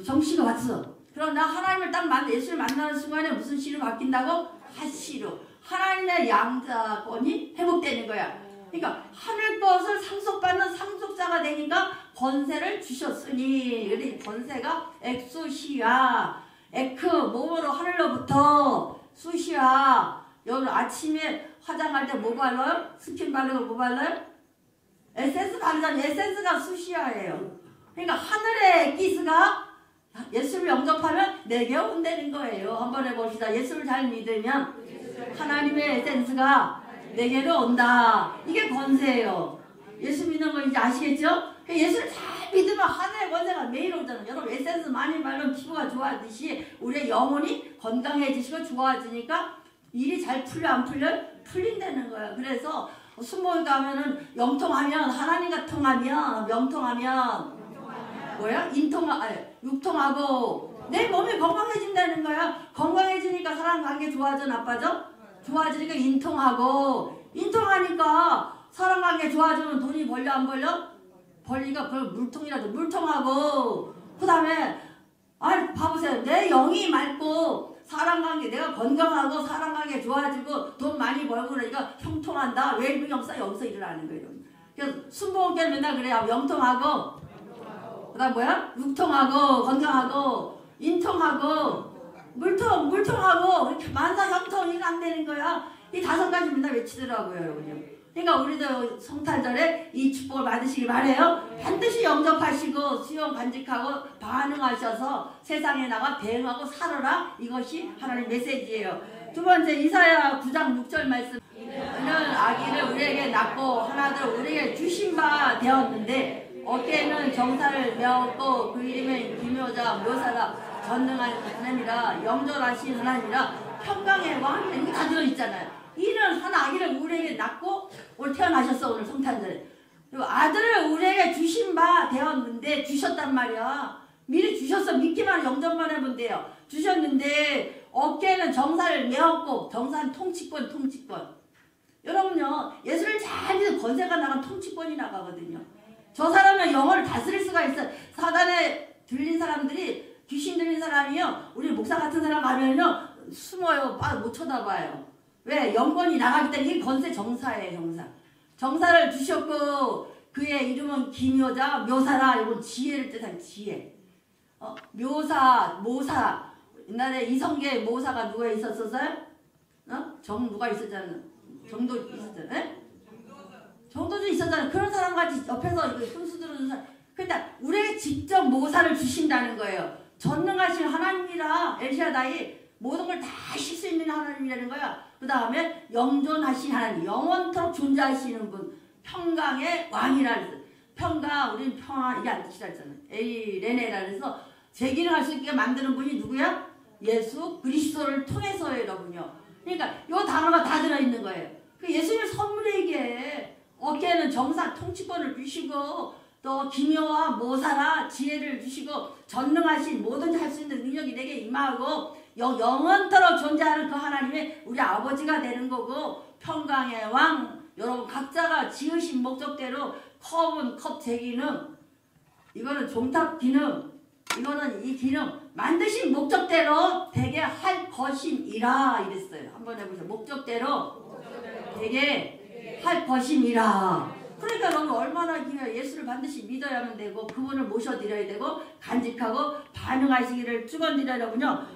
정씨가 왔어. 그럼 나 하나님을 딱 예수를 만나는 순간에 무슨 씨로 바뀐다고? 핫씨로. 하나님의 양자권이 회복되는 거야. 그러니까 하늘 것을 상속받는 상속자가 되니까 권세를 주셨으니. 그래 권세가 엑소시야. 에크 몸으로 하늘로부터 수시야. 여러분 아침에 화장할 때 뭐 발라요? 스킨 바르고 뭐 발라요? 에센스 바르잖아요. 에센스가 수시야예요. 그러니까 하늘의 기스가 예수를 영접하면 내게 온다는 거예요. 한번 해봅시다. 예수를 잘 믿으면 하나님의 에센스가 내게로 온다. 이게 권세예요. 예수 믿는 거 이제 아시겠죠? 예수를 잘 믿으면 하늘의 권세가 매일 오잖아요. 여러분 에센스 많이 바르면 피부가 좋아지듯이 우리의 영혼이 건강해지시고 좋아지니까 일이 잘 풀려 안 풀려? 풀린다는 거예요. 그래서 순복음 가면은 영통하면 하나님과 통하면 명통하면 뭐야? 육통하고 내 몸이 건강해진다는 거야. 건강해지니까 사람 관계 좋아져 나빠져? 좋아지니까 인통하니까 사람 관계 좋아지면 돈이 벌려 안 벌려? 벌리니까 그걸 물통하고 그 다음에 봐보세요. 내 영이 맑고 사람관계 내가 건강하고 사람관계 좋아지고 돈 많이 벌고 그러니까 형통한다. 웰빙 역사 여기서 일어나는 거예요. 그래서 순복음께 맨날 그래요. 영통하고 그 다음 뭐야? 육통하고 건강하고 인통하고 물통하고 이렇게 만사 형통이 안 되는 거야. 이 5가지 맨날 외치더라고요, 여러분요. 그러니까 우리도 성탄절에 이 축복을 받으시기 바래요. 반드시 영접하시고 수용 간직하고 반응하셔서 세상에 나가 대응하고 살아라. 이것이 하나님 메시지예요. 두 번째 이사야 9장 6절 말씀. 이는 아기를 우리에게 낳고 하나들 우리에게 주신 바 되었는데 어깨에는 정사를 메었고 그 이름은 기묘자 묘사가 전능한 하나님이라 영절하신 하나님이라 평강의 왕. 이게 다 들어있잖아요. 이는 한 아기를 우리에게 낳고 오늘 태어나셨어. 오늘 성탄절에. 그리고 아들을 우리에게 주신 바 되었는데 주셨단 말이야. 미리 주셨어. 믿기만 영접만 해보면 돼요. 주셨는데 어깨에는 정사를 메었고 정사는 통치권. 여러분요, 예수를 잘 믿는 권세가 나가면 통치권이 나가거든요. 저 사람은 영혼을 다스릴 수가 있어요. 사단에 들린 사람들이, 귀신 들린 사람이요, 우리 목사 같은 사람 가면요 숨어요. 못 쳐다봐요. 왜? 영권이 나가기 때문에. 이 권세 정사예요. 정사. 정사를 주셨고 그의 이름은 기묘자 묘사라. 이건 지혜를 뜻한 지혜. 묘사, 모사. 옛날에 이성계 모사가 누가 있었었어요? 누가 있었잖아. 정도 있었잖아요. 정도도 있었잖아요. 그런 사람같이 옆에서 훈수 들어주는 사람. 그러니까 우리에게 직접 모사를 주신다는 거예요. 전능하신 하나님이라. 엘샤다이 모든 걸 다 하실 수 있는 하나님이라는 거야. 그 다음에 영존하신 하나님, 영원토록 존재하시는 분, 평강의 왕이라. 평강, 우리는 평화, 이게 안 뜻이라 했잖아요. 에이레네라 그래서 재기능할 수 있게 만드는 분이 누구야? 예수 그리스도를 통해서예요, 여러분요. 그러니까 이 단어가 다 들어있는 거예요. 그 예수님 선물에게 어깨에는 정사 통치권을 주시고 또 기묘와 모사라 지혜를 주시고 전능하신 뭐든지 할 수 있는 능력이 내게 임하고 영원토록 존재하는 그 하나님이 우리 아버지가 되는 거고, 평강의 왕, 여러분 각자가 지으신 목적대로 컵은 컵 제기능, 이거는 종탑 기능, 이거는 이 기능 만드신 목적대로 되게 할 것임이라 이랬어요. 한번 해보세요. 목적대로 되게 할 것임이라. 그러니까 여러분 얼마나 기회야. 예수를 반드시 믿어야만 되고 그분을 모셔드려야 되고 간직하고 반응하시기를 축원드려요.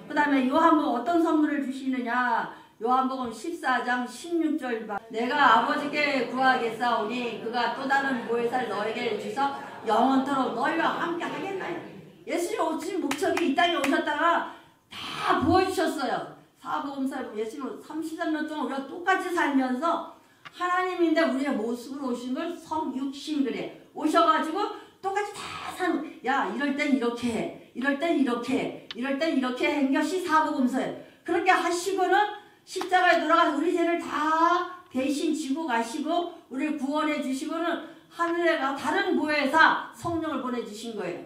그 다음에 요한복음 어떤 선물을 주시느냐. 요한복음 14장 16절 봐. 내가 아버지께 구하겠사오니 그가 또 다른 보혜사를 너에게 주서 영원토록 너희와 함께 하겠나요. 예수님 오신 목적이 이 땅에 오셨다가 다 보여주셨어요. 사복음서에 예수님 33년 동안 우리가 똑같이 살면서 하나님인데 우리의 모습으로 오신 걸 성육신 그래. 오셔가지고 똑같이 다 산. 야 이럴 땐 이렇게 해. 이럴 땐 이렇게 해. 이럴 땐 이렇게 한 것이 사복음서예요. 그렇게 하시고는 십자가에 돌아가서 우리 죄를 다 대신 지고 가시고 우리를 구원해 주시고는 하늘에 가 다른 보혜사 성령을 보내주신 거예요.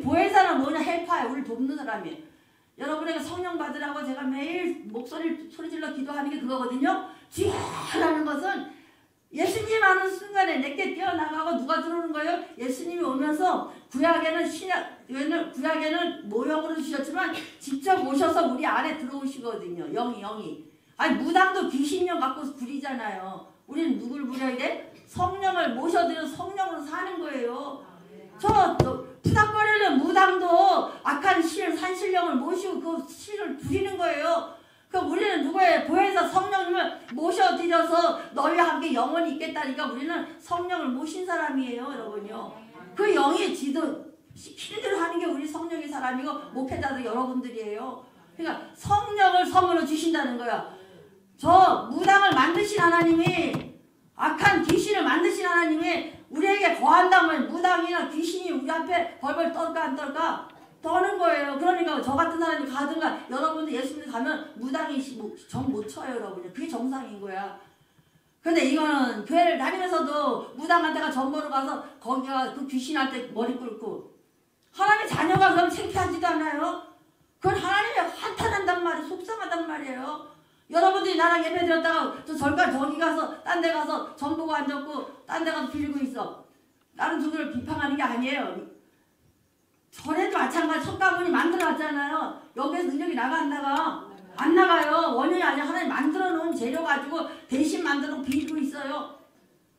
보혜사는 뭐냐? 헬파예요. 우리를 돕는 사람이에요. 여러분에게 성령 받으라고 제가 매일 목소리를 소리질러 기도하는 게 그거거든요. 주여 라는 것은 예수님 하는 순간에 내게 뛰어나가고 누가 들어오는 거예요? 예수님이 오면서 구약에는 모형으로 주셨지만 직접 오셔서 우리 안에 들어오시거든요. 영이. 아니 무당도 귀신령 갖고 부리잖아요. 우리는 누굴 부려야 돼? 성령을 모셔드려 성령으로 사는 거예요. 저 푸닥거리는 무당도 악한 산신령을 모시고 그 신을 부리는 거예요. 그럼 우리는 누구예요? 보혜사 성령님을 모셔드려서 너희와 함께 영원히 있겠다니까 우리는 성령을 모신 사람이에요, 여러분요. 그 영이 시키는 대로 하는 게 우리 성령의 사람이고 목회자도 여러분들이에요. 그러니까 성령을 선물로 주신다는 거야. 저 무당을 만드신 하나님이, 악한 귀신을 만드신 하나님이 우리에게 거한다면 무당이나 귀신이 우리 앞에 벌벌 떨까 안 떨까? 떠는 거예요. 그러니까 저 같은 사람이 가든가 여러분들 예수님 가면 무당이 정 못 쳐요, 여러분. 그게 정상인 거야. 근데 이거는 교회를 다니면서도 무당한테가 전 보러 가서 거기가 그 귀신한테 머리 꿇고 하나님의 자녀가 그럼 창피하지도 않아요. 그건 하나님이 한탄한단 말이에요. 속상하단 말이에요. 여러분들이 나랑 예배 드렸다가 저기 가서 딴 데 가서 전 보고 앉았고 딴 데 가서 빌고 있어. 다른 누구를 비판하는 게 아니에요. 전에도 마찬가지 석가모니 만들어놨잖아요. 여기에서 능력이 안 나가요. 원인이 아니라 하나님 만들어 놓은 재료 가지고 대신 만들어 빌고 있어요.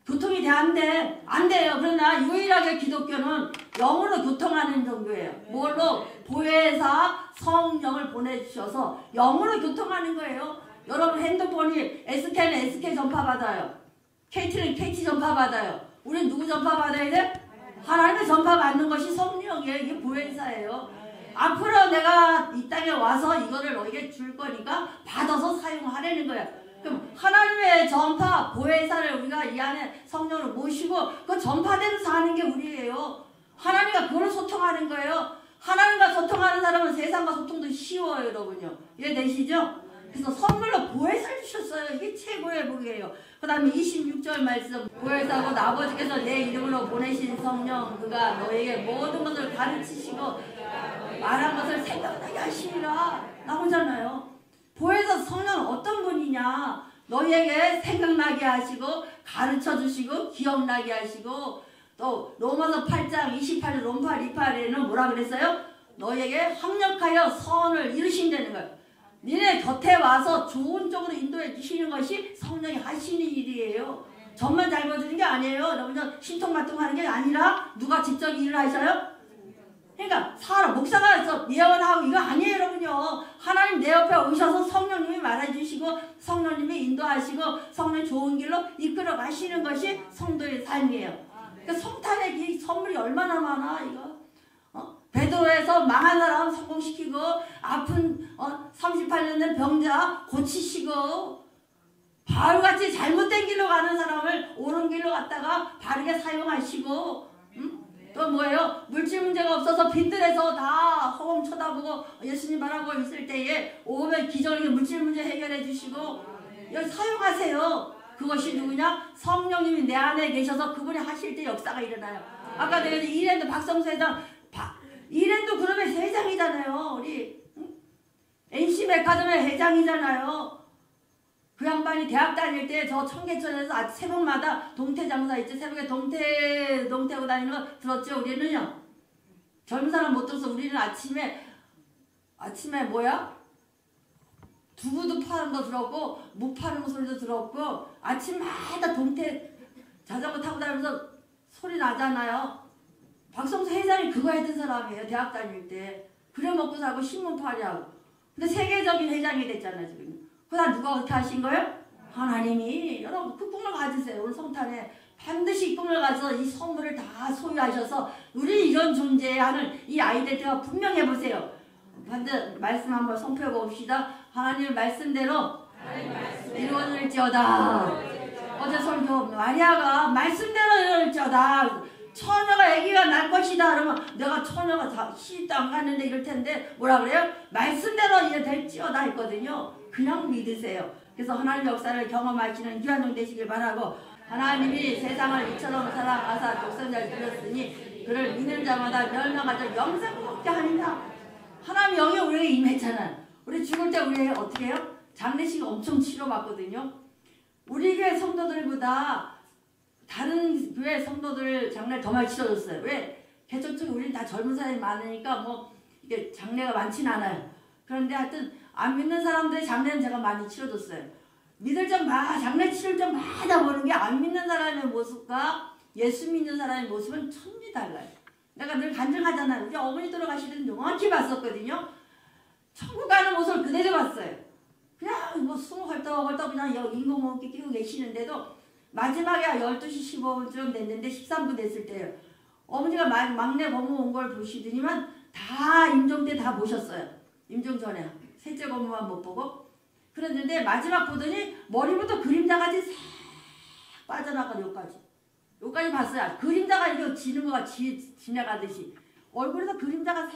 교통이 안 돼요. 그러나 유일하게 기독교는 영으로 교통하는 정도예요. 뭘로? 보혜사 성령을 보내주셔서 영으로 교통하는 거예요. 여러분 핸드폰이 SK는 SK 전파 받아요. KT는 KT 전파 받아요. 우리는 누구 전파 받아야 돼? 하나님의 전파 받는 것이 성령이에요. 이게 보혜사예요. 앞으로 내가 이 땅에 와서 이거를 너에게 줄 거니까 받아서 사용하라는 거야. 그럼 하나님의 전파, 보혜사를 우리가 이 안에 성령을 모시고 그 전파대로 사는 게 우리예요. 하나님과 그걸 소통하는 거예요. 하나님과 소통하는 사람은 세상과 소통도 쉬워요, 여러분요. 이해되시죠? 그래서 선물로 보혜사를 주셨어요. 이게 최고의 복이에요. 그 다음에 26절 말씀, 보혜사고 아버지께서 내 이름으로 보내신 성령 그가 너에게 모든 것을 가르치시고 말한 것을 생각나게 하시리라 나오잖아요. 보혜사 성령은 어떤 분이냐? 너희에게 생각나게 하시고 가르쳐 주시고 기억나게 하시고 또 로마서 8장 28절 롬파 28에는 뭐라 그랬어요? 너희에게 합력하여 선을 이루신다는 거예요. 니네 곁에 와서 좋은 쪽으로 인도해 주시는 것이 성령이 하시는 일이에요. 저만 잘못하는 게 아니에요. 여러분 신통마통하는 게 아니라 누가 직접 일을 하셔요? 그러니까 사람 목사가 예언하고 이거 아니에요. 여러분요. 하나님 내 옆에 오셔서 성령님이 말해주시고 성령님이 인도하시고 성령 좋은 길로 이끌어 가시는 것이 성도의 삶이에요. 그러니까 성탄의 선물이 얼마나 많아 이거. 베드로에서 망한 사람 성공시키고 아픈 38년 된 병자 고치시고 바울같이 잘못된 길로 가는 사람을 옳은 길로 갔다가 바르게 사용하시고 또 뭐예요? 물질 문제가 없어서 빈들에서 다 허공 쳐다보고 예수님 바라고 있을 때에 오면 기적의 물질 문제 해결해 주시고 사용하세요. 그것이 누구냐? 성령님이 내 안에 계셔서 그분이 하실 때 역사가 일어나요. 아까 내가 이랜드 박성수 회장 이랜드 그룹의 회장이잖아요. 우리 NC 백화점의 회장이잖아요. 그 양반이 대학 다닐 때 저 청계천에서 새벽마다 동태장사 있지. 새벽에 동태하고 다니는 거 들었죠? 우리는요. 젊은 사람 못 들어서 우리는 아침에 뭐야? 두부도 파는 거 들었고 무 파는 거 소리도 들었고 아침마다 동태 자전거 타고 다니면서 소리 나잖아요. 박성수 회장이 그거 했던 사람이에요. 대학 다닐 때. 그래 먹고 살고 신문 파리하고. 근데 세계적인 회장이 됐잖아요. 지금. 그다음 누가 어떻게 하신 거예요? 하나님이. 여러분 그 꿈을 가지세요. 오늘 성탄에 반드시 이 꿈을 가져서 이 선물을 다 소유하셔서 우리 이런 존재에 하는 이 아이덴티티가 분명해 보세요. 반드시 말씀 한번 선포해 봅시다. 하나님의 말씀대로 이루어질지어다. 어제 설교 마리아가 말씀대로 이루어질지어다. 처녀가 아기가 날 것이다. 그러면 내가 처녀가 다 시집도 안 갔는데 이럴 텐데 뭐라 그래요? 말씀대로 이래 될지어다 했거든요. 그냥 믿으세요. 그래서 하나님 역사를 경험하시는 유한종 되시길 바라고 하나님이 세상을 이처럼 사랑하사 독생자를 주셨으니 그를 믿는 자마다 멸망하여 영생을 얻게 하니라. 하나님 영이 우리에게 임했잖아요. 우리 죽을 때 우리 어떻게 해요? 장례식 엄청 치러봤거든요. 우리 교회 성도들보다 다른 교회 성도들 장례를 더 많이 치러줬어요. 왜? 개척적으로 우리는 다 젊은 사람이 많으니까 뭐 이게 장례가 많진 않아요. 그런데 하여튼 안 믿는 사람들의 장례는 제가 많이 치러줬어요. 믿을 적마다 장례 치를 적마다 보는 게 안 믿는 사람의 모습과 예수 믿는 사람의 모습은 천지 달라요. 내가 늘 간증하잖아요. 우리 어머니 돌아가시던 정확히 봤었거든요. 천국 가는 모습을 그대로 봤어요. 그냥 뭐 숨을 헐떡헐떡 그냥 인공호흡기 끼고 계시는데도 마지막에 12시 15분쯤 됐는데 13분 됐을 때예요. 어머니가 막내 고모 온 걸 보시더니만 다 임종 때 다 보셨어요. 임종 전에. 셋째 고모만 못 보고. 그랬는데 마지막 보더니 머리부터 그림자까지 싹 빠져나가는 요까지 봤어요. 그림자가 이거 지는 거가 지나가듯이. 얼굴에서 그림자가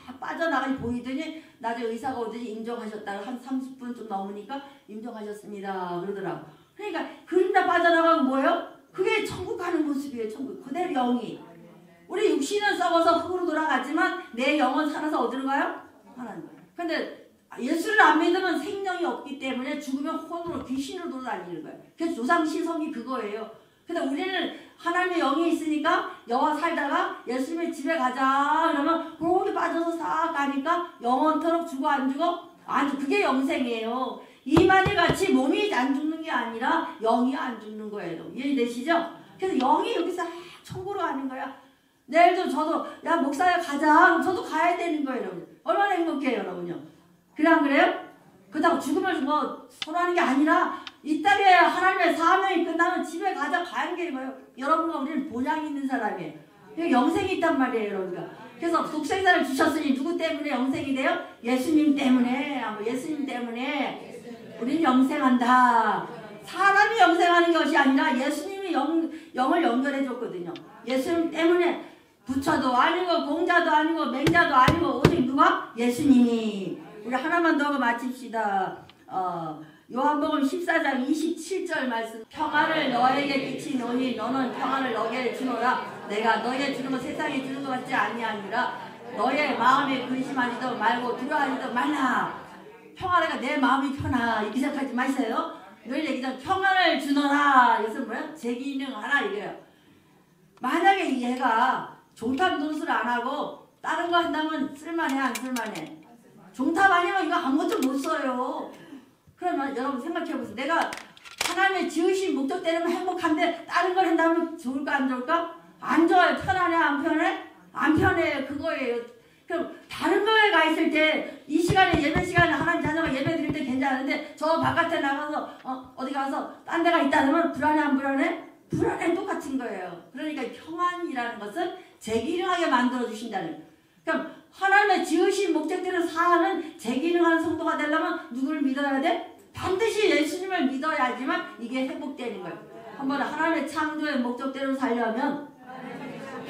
싹 빠져나가니 보이더니 나중에 의사가 오더니 임종하셨다고 한 30분 좀 넘으니까 임종하셨습니다. 그러더라고. 그러니까 그림자 빠져나가면 뭐예요? 그게 천국 가는 모습이에요. 천국. 그대로 영이. 우리 육신은 썩어서 흙으로 돌아가지만 내 영은 살아서 어디로 가요? 하나님. 근데 예수를 안 믿으면 생명이 없기 때문에 죽으면 혼으로 귀신으로 돌아다니는 거예요. 그래서 조상신성이 그거예요. 근데 우리는 하나님의 영이 있으니까 영화 살다가 예수님의 집에 가자 그러면 거기 빠져서 싹 가니까 영원토록 죽어 안 죽어? 안 죽어. 그게 영생이에요. 이만희 같이 몸이 안 죽는 게 아니라 영이 안 죽는 거예요. 이해되시죠? 그래서 영이 여기서 천국으로 가는 거야. 내일도 저도 야 목사야 가자. 저도 가야 되는 거예요. 여러분. 얼마나 행복해요 여러분요. 그래 안 그래요? 그렇다고 죽음을 뭐 선호하는 게 아니라 이 땅에 하나님의 사명이 끝나면 집에 가는 게 뭐예요? 여러분과 우리는 본향이 있는 사람이에요. 영생이 있단 말이에요 여러분과. 그래서 독생자를 주셨으니 누구 때문에 영생이 돼요? 예수님 때문에. 예수님 때문에 우리는 영생한다. 사람이 영생하는 것이 아니라 예수님이 영을 연결해 줬거든요. 예수님 때문에 부처도 아니고 공자도 아니고 맹자도 아니고 오직 누가? 예수님이. 우리 하나만 더 마칩시다. 요한복음 14장 27절 말씀. 평안을 너에게 끼치노니 너는 평안을 너에게 주노라. 내가 너에게 주는 것 세상에 주는 것 같지 아니하니라. 너의 마음에 근심하지도 말고 두려워하지도 말라. 평안해가 내 마음이 편하 이렇게 생각하지 마세요. 늘 얘기하잖아. 평안을 주너라. 이것은 뭐야? 제기능하라 이거예요. 만약에 얘가 종탑 노릇을 안 하고 다른 거 한다면 쓸만해 안 쓸만해? 종탑 아니면 이거 아무것도 못 써요. 그러면 여러분 생각해보세요. 내가 하나님의 지으신 목적대로면 행복한데 다른 걸 한다면 좋을까 안 좋을까? 안 좋아요. 편안해 안 편해? 안 편해. 그거예요. 그럼 다른 거에 가 있을 때 이 시간에 예배 시간에 하나님 자녀가 예배 드릴 때 괜찮은데 저 바깥에 나가서 어디 가서 딴 데가 있다 그러면 불안해 안 불안해? 불안해. 똑같은 거예요. 그러니까 평안이라는 것은 제기능하게 만들어 주신다는. 그럼 하나님의 지으신 목적대로 사는 제기능한 성도가 되려면 누구를 믿어야 돼? 반드시 예수님을 믿어야지만 이게 회복되는 거예요. 한번 하나님의 창조의 목적대로 살려면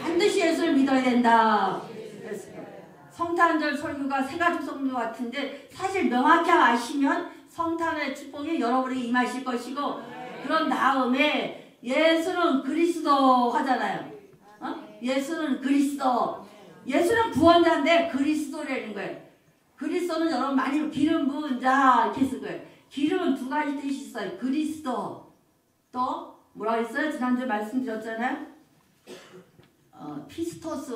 반드시 예수를 믿어야 된다. 성탄절 설교가 세가족 설교 같은데 사실 명확히 아시면 성탄의 축복이 여러분에게 임하실 것이고 그런 다음에 예수는 그리스도 하잖아요. 예수는 그리스도. 예수는 구원자인데 그리스도라는 거예요. 그리스도는 여러분 많이 기름 부은 자 이렇게 쓸 거예요. 기름은 두 가지 뜻이 있어요. 그리스도 또 뭐라 했어요? 지난주에 말씀드렸잖아요. 피스토스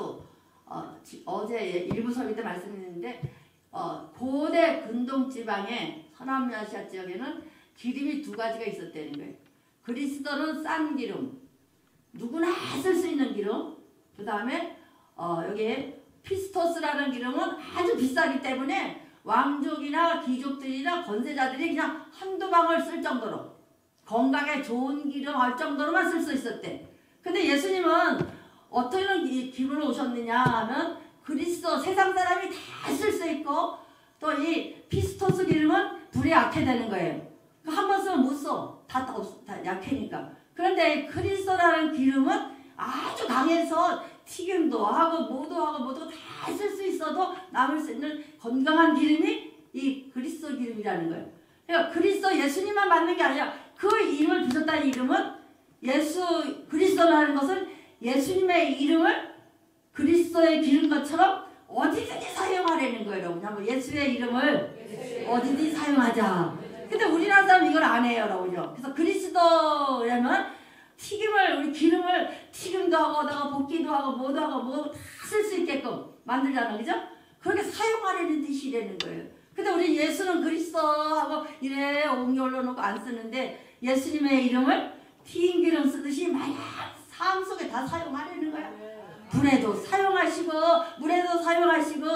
어제 일부 설교 때 말씀드렸는데 고대 근동지방의 서남아시아 지역에는 기름이 두 가지가 있었다는 거예요. 그리스도는 싼 기름, 누구나 쓸 수 있는 기름. 그 다음에 여기에 피스토스라는 기름은 아주 비싸기 때문에 왕족이나 귀족들이나 권세자들이 그냥 한두 방울 쓸 정도로 건강에 좋은 기름 할 정도로만 쓸 수 있었대. 근데 예수님은 어떤 기름을 오셨느냐 하면 그리스도 세상 사람이 다 쓸 수 있고 또 이 피스토스 기름은 불에 약해되는 거예요. 한 번 쓰면 못 써. 다 약해니까. 그런데 그리스도라는 기름은 아주 강해서 튀김도 하고 모두 다 쓸 수 있어도 남을 수 있는 건강한 기름이 이 그리스도 기름이라는 거예요. 그러니까 그리스도 예수님만 맞는 게 아니라 그 이름을 부셨다는 이름은 그리스도라는 것은 예수님의 이름을 그리스도의 기름 것처럼 어디든지 사용하려는 거예요. 여러분. 한번 예수의 이름을 어디든지 사용하자. 근데 우리나라 사람은 이걸 안 해요. 여러분요. 그래서 그리스도라면 우리 기름을 튀김도 하고 볶기도 하고 뭐도 하고 뭐 다 쓸 수 있게끔 만들잖아. 그죠? 그렇게 사용하려는 뜻이라는 거예요. 근데 우리 예수는 그리스도하고 이래 옹이 올려놓고 안 쓰는데 예수님의 이름을 튀긴 기름 쓰듯이 마냥 삶 속에 다 사용하려는 거야. 불에도 사용하시고 물에도 사용하시고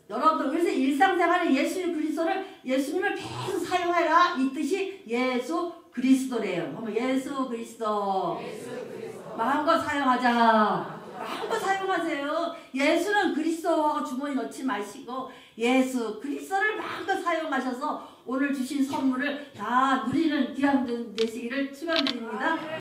여러분들 그래서 일상생활에 예수님을 계속 사용해라 이 뜻이 예수 그리스도래요. 한번 예수 그리스도. 마음껏 사용하자. 마음껏 사용하세요. 예수는 그리스도하고 주머니 넣지 마시고 예수 그리스도를 마음껏 사용하셔서 오늘 주신 선물을 다 누리는 귀한 분 되시기를 축원드립니다.